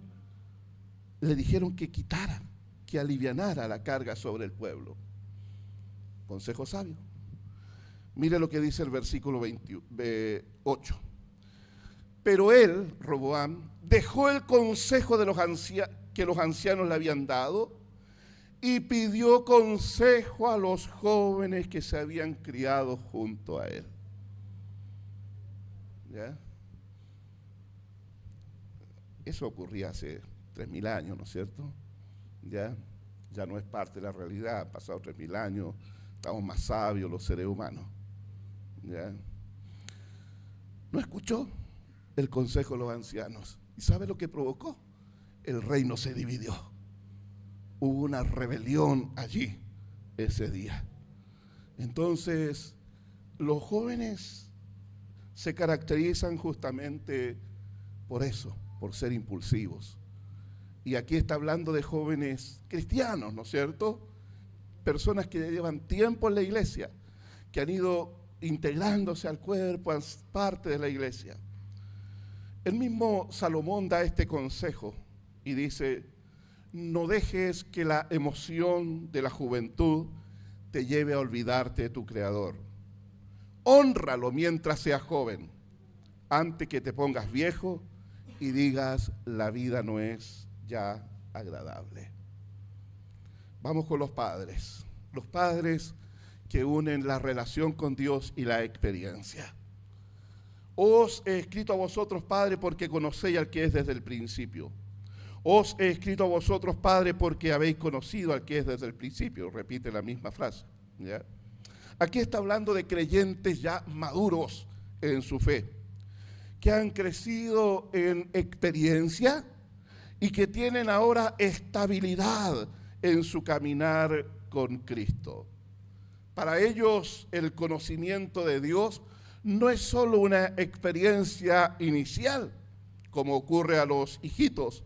que quitara, que alivianara la carga sobre el pueblo. Consejo sabio. Mire lo que dice el versículo 8. Pero él, Roboam, dejó el consejo de que los ancianos le habían dado y pidió consejo a los jóvenes que se habían criado junto a él. ¿Ya? Eso ocurría hace 3000 años, ¿no es cierto? Ya no es parte de la realidad. Han pasado 3000 años, estamos más sabios los seres humanos. ¿Ya? No escuchó el consejo de los ancianos. ¿Y sabe lo que provocó? El reino se dividió. Hubo una rebelión allí ese día. Entonces, los jóvenes se caracterizan justamente por eso, por ser impulsivos. Y aquí está hablando de jóvenes cristianos, ¿no es cierto? Personas que llevan tiempo en la iglesia, que han ido integrándose al cuerpo, a parte de la iglesia. El mismo Salomón da este consejo y dice: no dejes que la emoción de la juventud te lleve a olvidarte de tu Creador. Hónralo mientras seas joven, antes que te pongas viejo y digas: la vida no es ya agradable. Vamos con los padres que unen la relación con Dios y la experiencia. Os he escrito a vosotros, Padre, porque conocéis al que es desde el principio. Os he escrito a vosotros, Padre, porque habéis conocido al que es desde el principio. Repite la misma frase, ¿ya? Aquí está hablando de creyentes ya maduros en su fe, que han crecido en experiencia y que tienen ahora estabilidad en su caminar con Cristo. Para ellos el conocimiento de Dios no es solo una experiencia inicial, como ocurre a los hijitos,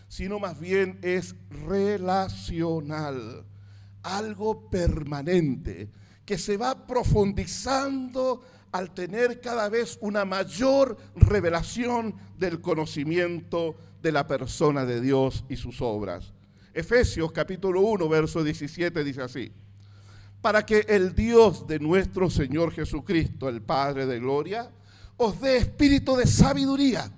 sino más bien es relacional, algo permanente, que se va profundizando al tener cada vez una mayor revelación del conocimiento de la persona de Dios y sus obras. Efesios capítulo 1, verso 17 dice así: para que el Dios de nuestro Señor Jesucristo, el Padre de gloria, os dé espíritu de sabiduría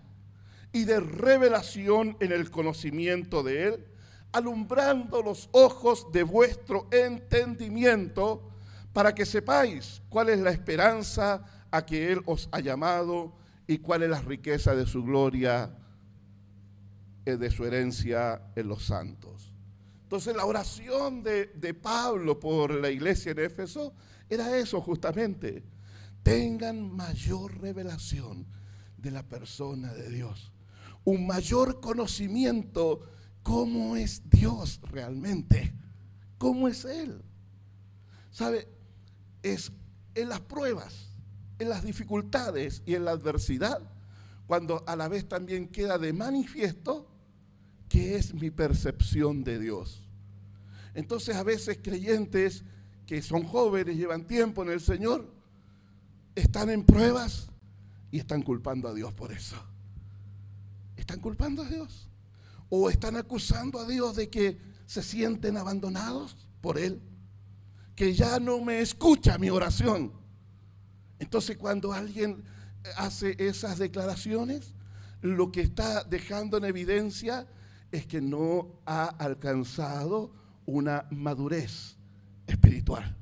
y de revelación en el conocimiento de Él, alumbrando los ojos de vuestro entendimiento, para que sepáis cuál es la esperanza a que Él os ha llamado y cuál es la riqueza de su gloria, de su herencia en los santos. Entonces la oración de Pablo por la iglesia en Éfeso era eso justamente: tengan mayor revelación de la persona de Dios, un mayor conocimiento cómo es Dios realmente, cómo es Él. ¿Sabe? Es en las pruebas, en las dificultades y en la adversidad, cuando a la vez también queda de manifiesto que es mi percepción de Dios. Entonces a veces creyentes que son jóvenes, llevan tiempo en el Señor, están en pruebas y están culpando a Dios por eso. ¿Están culpando a Dios? ¿O están acusando a Dios de que se sienten abandonados por Él? Que ya no me escucha mi oración. Entonces cuando alguien hace esas declaraciones, lo que está dejando en evidencia es que no ha alcanzado una madurez espiritual.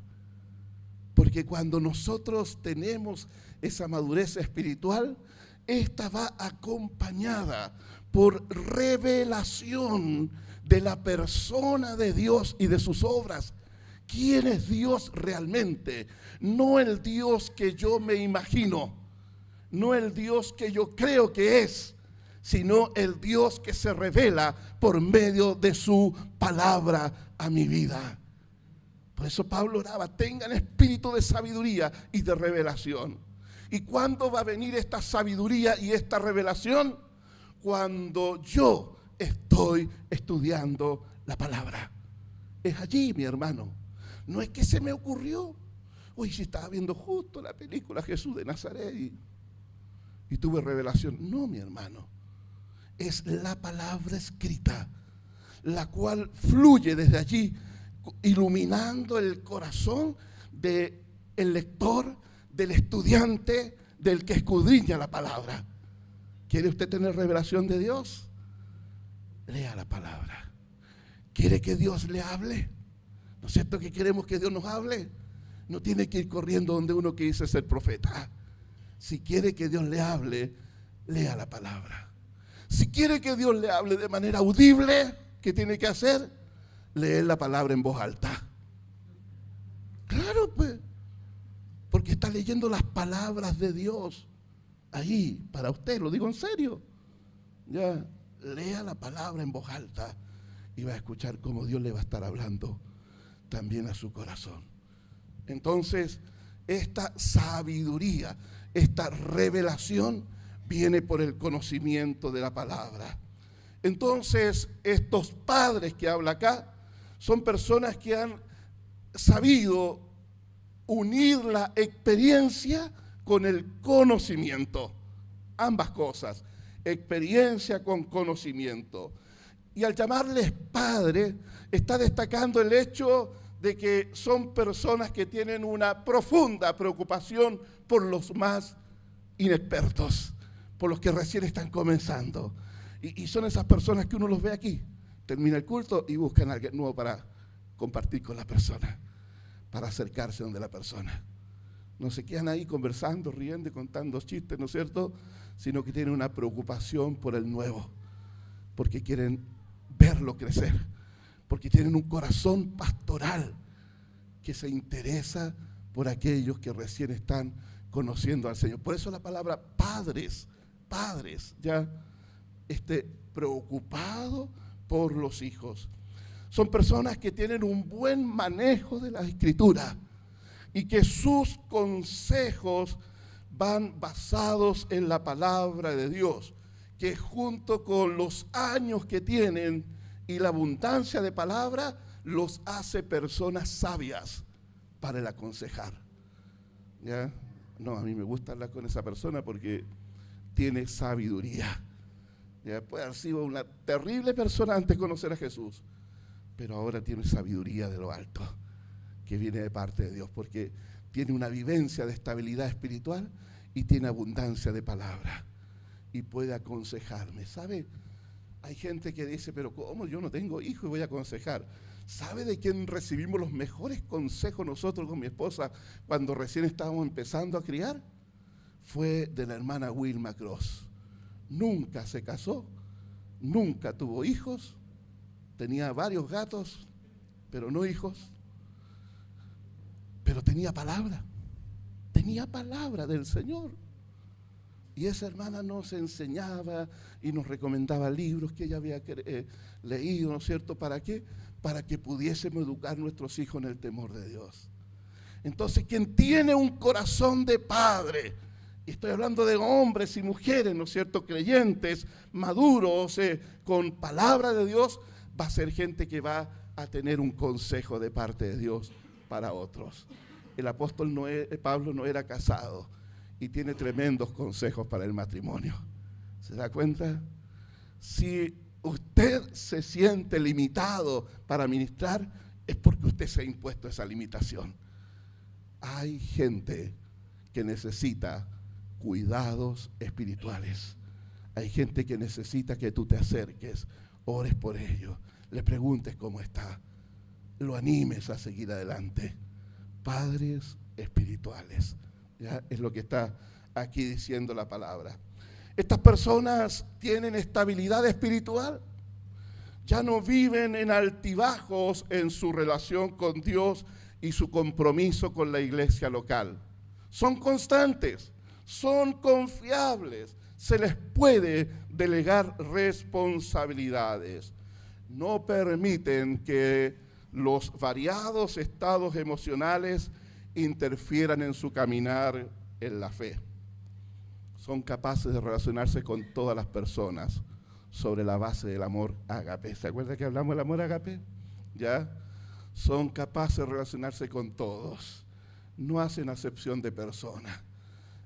Porque cuando nosotros tenemos esa madurez espiritual, esta va acompañada por revelación de la persona de Dios y de sus obras. ¿Quién es Dios realmente? No el Dios que yo me imagino, no el Dios que yo creo que es, sino el Dios que se revela por medio de su palabra a mi vida. Por eso Pablo oraba, tengan espíritu de sabiduría y de revelación. ¿Y cuándo va a venir esta sabiduría y esta revelación? Cuando yo estoy estudiando la palabra. Es allí, mi hermano. No es que se me ocurrió. Hoy sí estaba viendo justo la película Jesús de Nazaret y tuve revelación. No, mi hermano. Es la palabra escrita, la cual fluye desde allí, iluminando el corazón del lector, del estudiante, del que escudriña la palabra. ¿Quiere usted tener revelación de Dios? Lea la palabra. ¿Quiere que Dios le hable? ¿No es cierto que queremos que Dios nos hable? No tiene que ir corriendo donde uno que dice ser profeta. Si quiere que Dios le hable, lea la palabra. Si quiere que Dios le hable de manera audible, ¿qué tiene que hacer? Leer la palabra en voz alta. Claro, pues, porque está leyendo las palabras de Dios ahí para usted, lo digo en serio. Ya, lea la palabra en voz alta y va a escuchar cómo Dios le va a estar hablando también a su corazón. Entonces, esta sabiduría, esta revelación viene por el conocimiento de la palabra. Entonces, estos padres que habla acá son personas que han sabido unir la experiencia con el conocimiento. Ambas cosas, experiencia con conocimiento. Y al llamarles padres, está destacando el hecho de que son personas que tienen una profunda preocupación por los más inexpertos, por los que recién están comenzando. Y son esas personas que uno los ve aquí, termina el culto y buscan a alguien nuevo para compartir con la persona, para acercarse donde la persona. No se quedan ahí conversando, riendo y contando chistes, ¿no es cierto? Sino que tienen una preocupación por el nuevo, porque quieren verlo crecer, porque tienen un corazón pastoral que se interesa por aquellos que recién están conociendo al Señor. Por eso la palabra padres, ya preocupado por los hijos. Son personas que tienen un buen manejo de la Escritura y que sus consejos van basados en la palabra de Dios, que junto con los años que tienen y la abundancia de palabra, los hace personas sabias para el aconsejar. ¿Ya? No, a mí me gusta hablar con esa persona porque tiene sabiduría. Ya puede haber sido una terrible persona antes de conocer a Jesús, pero ahora tiene sabiduría de lo alto, que viene de parte de Dios, porque tiene una vivencia de estabilidad espiritual y tiene abundancia de palabra y puede aconsejarme. ¿Sabe? Hay gente que dice, pero ¿cómo? Yo no tengo hijo y voy a aconsejar. ¿Sabe de quién recibimos los mejores consejos nosotros con mi esposa cuando recién estábamos empezando a criar? Fue de la hermana Wilma Cross. Nunca se casó, nunca tuvo hijos, tenía varios gatos, pero no hijos. Pero tenía palabra del Señor. Y esa hermana nos enseñaba y nos recomendaba libros que ella había leído, ¿no es cierto? ¿Para qué? Para que pudiésemos educar a nuestros hijos en el temor de Dios. Entonces, quien tiene un corazón de padre, y estoy hablando de hombres y mujeres, ¿no es cierto?, creyentes, maduros, con palabra de Dios, va a ser gente que va a tener un consejo de parte de Dios para otros. El apóstol Pablo no era casado y tiene tremendos consejos para el matrimonio. ¿Se da cuenta? Si usted se siente limitado para ministrar, es porque usted se ha impuesto esa limitación. Hay gente que necesita cuidados espirituales. Hay gente que necesita que tú te acerques, ores por ellos, le preguntes cómo está, lo animes a seguir adelante. Padres espirituales, ¿ya? Es lo que está aquí diciendo la palabra. Estas personas tienen estabilidad espiritual, ya no viven en altibajos en su relación con Dios y su compromiso con la iglesia local. Son constantes, son confiables, se les puede delegar responsabilidades. No permiten que los variados estados emocionales interfieran en su caminar en la fe. Son capaces de relacionarse con todas las personas sobre la base del amor ágape. ¿Se acuerda que hablamos del amor ágape? ¿Ya? Son capaces de relacionarse con todos. No hacen acepción de personas.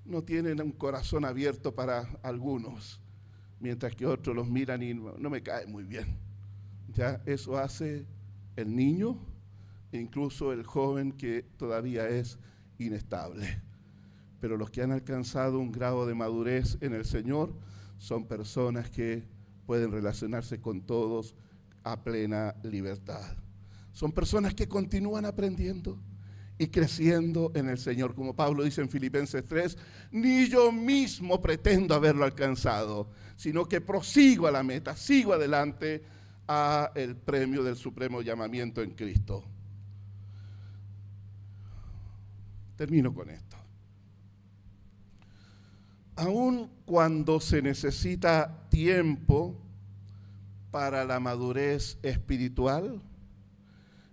No tienen un corazón abierto para algunos, mientras que otros los miran y no me cae muy bien. ¿Ya? Eso hace el niño e incluso el joven que todavía es inestable. Pero los que han alcanzado un grado de madurez en el Señor son personas que pueden relacionarse con todos a plena libertad. Son personas que continúan aprendiendo y creciendo en el Señor. Como Pablo dice en Filipenses 3, ni yo mismo pretendo haberlo alcanzado, sino que prosigo a la meta, sigo adelante a el premio del supremo llamamiento en Cristo. Termino con esto. Aun cuando se necesita tiempo para la madurez espiritual,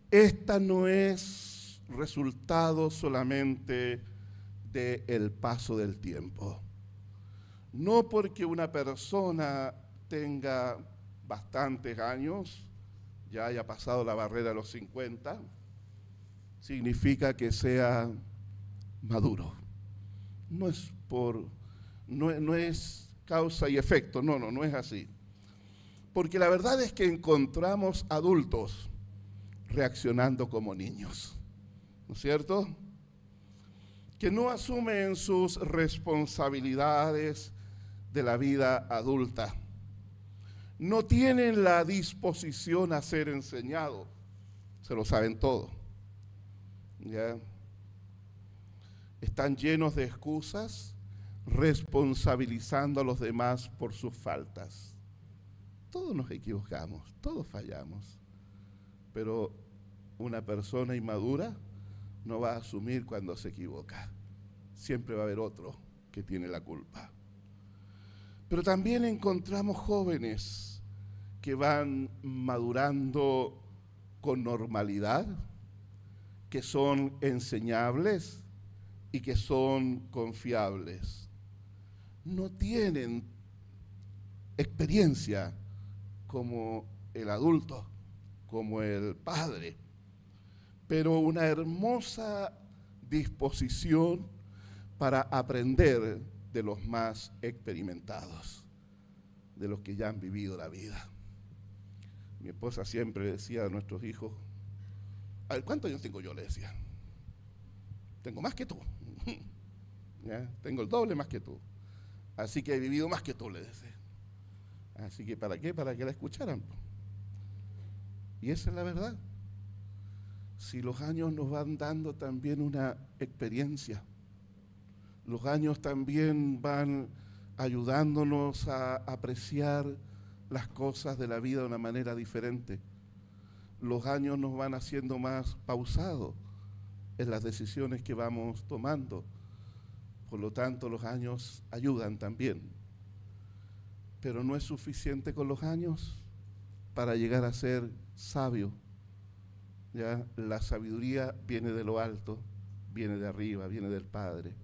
esta no es resultado solamente del paso del tiempo. No porque una persona tenga bastantes años, ya haya pasado la barrera de los 50, significa que sea maduro. No es causa y efecto, no es así. Porque la verdad es que encontramos adultos reaccionando como niños, ¿no es cierto? Que no asumen sus responsabilidades de la vida adulta. No tienen la disposición a ser enseñados, se lo saben todo. ¿Ya? Están llenos de excusas, responsabilizando a los demás por sus faltas. Todos nos equivocamos, todos fallamos, pero una persona inmadura no va a asumir cuando se equivoca. Siempre va a haber otro que tiene la culpa. Pero también encontramos jóvenes que van madurando con normalidad, que son enseñables y que son confiables. No tienen experiencia como el adulto, como el padre, pero una hermosa disposición para aprender de los más experimentados, de los que ya han vivido la vida. Mi esposa siempre decía a nuestros hijos, a ver, ¿cuántos años tengo yo? Le decía. Tengo más que tú. ¿Ya? Tengo el doble más que tú. Así que he vivido más que tú, le decía. Así que ¿para qué? Para que la escucharan. Y esa es la verdad. Si los años nos van dando también una experiencia, los años también van ayudándonos a apreciar las cosas de la vida de una manera diferente. Los años nos van haciendo más pausados en las decisiones que vamos tomando. Por lo tanto, los años ayudan también. Pero no es suficiente con los años para llegar a ser sabio. ¿Ya? La sabiduría viene de lo alto, viene de arriba, viene del Padre.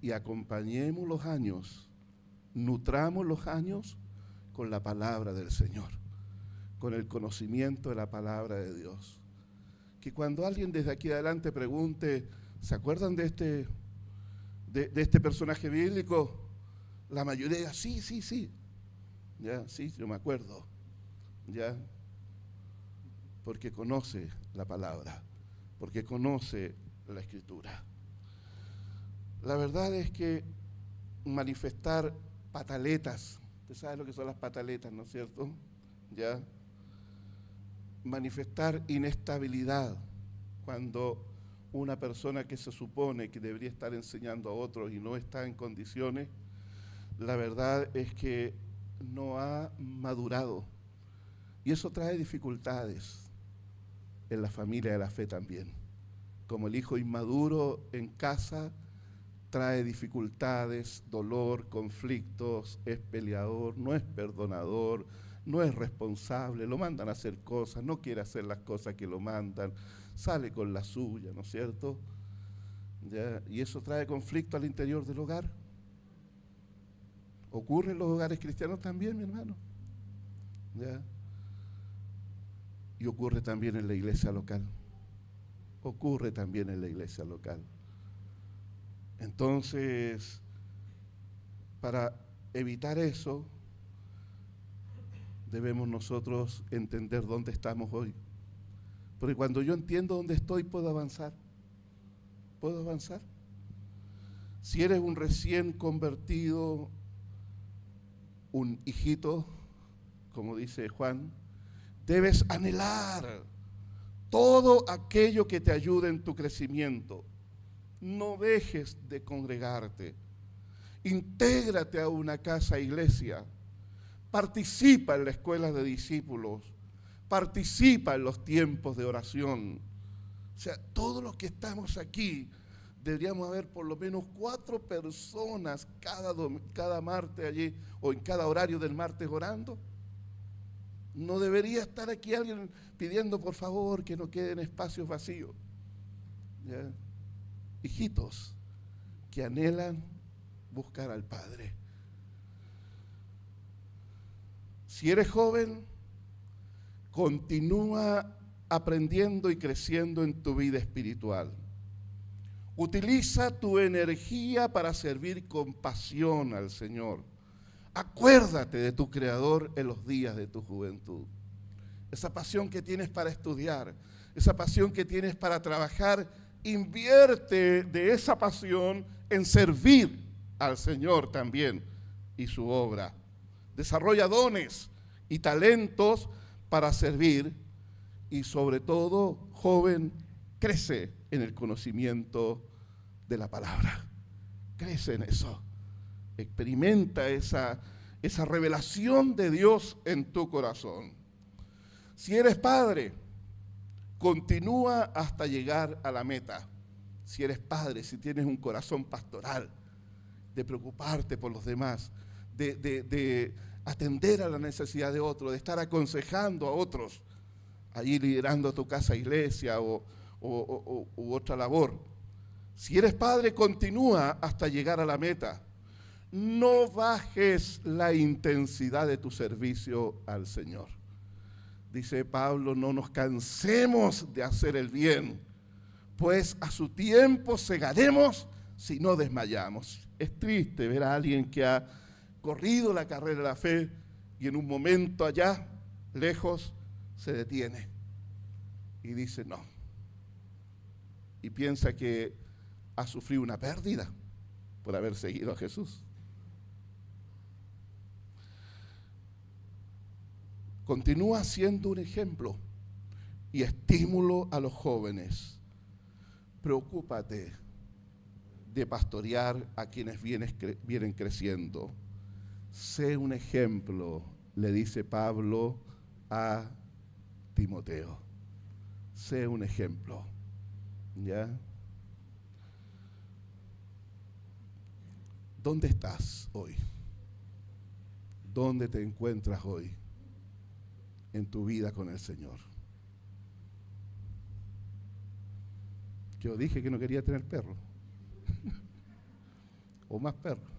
Y acompañemos los años, nutramos los años con la palabra del Señor, con el conocimiento de la palabra de Dios. Que cuando alguien desde aquí adelante pregunte, ¿se acuerdan de este personaje bíblico? La mayoría diga, sí, ya, sí, yo me acuerdo, ya, porque conoce la palabra, porque conoce la Escritura. La verdad es que manifestar pataletas, usted sabe lo que son las pataletas, ¿no es cierto? Ya, manifestar inestabilidad cuando una persona que se supone que debería estar enseñando a otros y no está en condiciones, la verdad es que no ha madurado. Y eso trae dificultades en la familia de la fe también. Como el hijo inmaduro en casa trae dificultades, dolor, conflictos, es peleador, no es perdonador, no es responsable, lo mandan a hacer cosas, no quiere hacer las cosas que lo mandan, sale con la suya, ¿no es cierto? ¿Ya? Y eso trae conflicto al interior del hogar. Ocurre en los hogares cristianos también, mi hermano. ¿Ya? Y ocurre también en la iglesia local. Ocurre también en la iglesia local. Entonces, para evitar eso, debemos nosotros entender dónde estamos hoy. Porque cuando yo entiendo dónde estoy, puedo avanzar. ¿Puedo avanzar? Si eres un recién convertido, un hijito, como dice Juan, debes anhelar todo aquello que te ayude en tu crecimiento. No dejes de congregarte. Intégrate a una casa iglesia. Participa en la escuela de discípulos. Participa en los tiempos de oración. O sea, todos los que estamos aquí, deberíamos haber por lo menos 4 personas cada martes allí, o en cada horario del martes orando. No debería estar aquí alguien pidiendo por favor que no queden espacios vacíos. ¿Ya? Hijitos que anhelan buscar al Padre. Si eres joven, continúa aprendiendo y creciendo en tu vida espiritual. Utiliza tu energía para servir con pasión al Señor. Acuérdate de tu Creador en los días de tu juventud. Esa pasión que tienes para estudiar, esa pasión que tienes para trabajar, invierte de esa pasión en servir al Señor también y su obra. Desarrolla dones y talentos para servir y sobre todo, joven, crece en el conocimiento de la palabra. Crece en eso. Experimenta esa revelación de Dios en tu corazón. Si eres padre, continúa hasta llegar a la meta. Si eres padre, si tienes un corazón pastoral, de preocuparte por los demás, de atender a la necesidad de otros, de estar aconsejando a otros, allí liderando tu casa iglesia u otra labor. Si eres padre, continúa hasta llegar a la meta. No bajes la intensidad de tu servicio al Señor. Dice Pablo, no nos cansemos de hacer el bien, pues a su tiempo segaremos si no desmayamos. Es triste ver a alguien que ha corrido la carrera de la fe y en un momento allá, lejos, se detiene y dice no. Y piensa que ha sufrido una pérdida por haber seguido a Jesús. Continúa siendo un ejemplo y estímulo a los jóvenes. Preocúpate de pastorear a quienes vienen creciendo. Sé un ejemplo, le dice Pablo a Timoteo. Sé un ejemplo. ¿Ya? ¿Dónde estás hoy? ¿Dónde te encuentras hoy en tu vida con el Señor? Yo dije que no quería tener perro. O más perros.